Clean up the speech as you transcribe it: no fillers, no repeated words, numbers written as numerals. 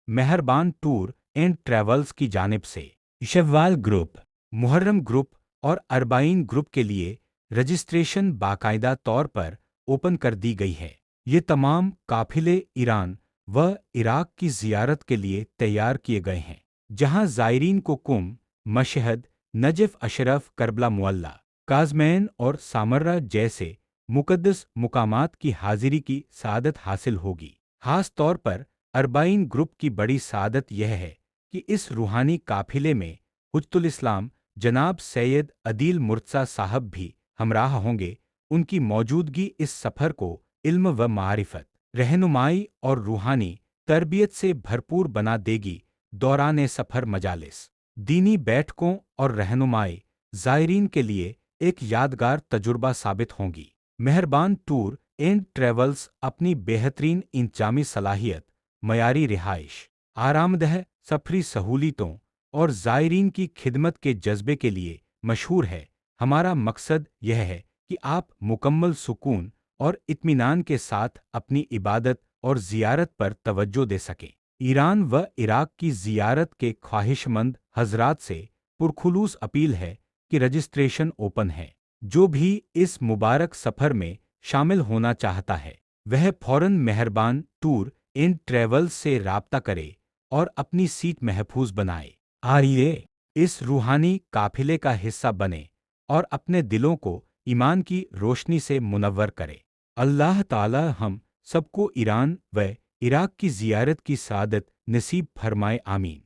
मेहरबान tour and travels की जानिब से शव्वाल ग्रुप, मुहर्रम ग्रुप और अरबाइन ग्रुप के लिए रजिस्ट्रेशन बाकायदा तौर पर ओपन कर दी गई है। ये तमाम काफिले ईरान व इराक की ज़ियारत के लिए तैयार किए गए हैं, जहां ज़ायरीन को कुम, Mashhad, Najaf Ashraf, Karbala मुअल्ला, Kazmain और सामर्रा जैसे मुक़द्दस मुकामात की हाजिरी की सआदत हासिल होगी। खास तौर पर अरबाइन ग्रुप की बड़ी सआदत यह है कि इस रूहानी काफिले में हुज्जतुल इस्लाम जनाब सैयद अदील मुर्तज़ा साहब भी हमराह होंगे। उनकी मौजूदगी इस सफ़र को इल्म व मारिफत, रहनुमाई और रूहानी तरबियत से भरपूर बना देगी। दौरान सफ़र मजालिस, दीनी बैठकों और रहनुमाई ज़ायरीन के लिए एक यादगार तजुर्बा साबित होंगी। मेहरबान टूर एंड ट्रैवल्स अपनी बेहतरीन इंतजामी सलाहियत, मयारी रिहाइश, आरामदह सफरी सहूलियतों और ज़ायरीन की खिदमत के जज्बे के लिए मशहूर है। हमारा मकसद यह है कि आप मुकम्मल सुकून और इत्मीनान के साथ अपनी इबादत और ज़ियारत पर तवज्जो दे सकें। ईरान व इराक की ज़ियारत के ख्वाहिशमंद हजरात से पुरखुलूस अपील है कि रजिस्ट्रेशन ओपन है। जो भी इस मुबारक सफ़र में शामिल होना चाहता है, वह फौरन मेहरबान टूर एंड ट्रैवल्स से राब्ता करे और अपनी सीट महफूज बनाए। आइए इस रूहानी काफिले का हिस्सा बने और अपने दिलों को ईमान की रोशनी से मुनव्वर करे। अल्लाह ताला हम सबको ईरान व इराक की ज़ियारत की सआदत नसीब फरमाए, आमीन।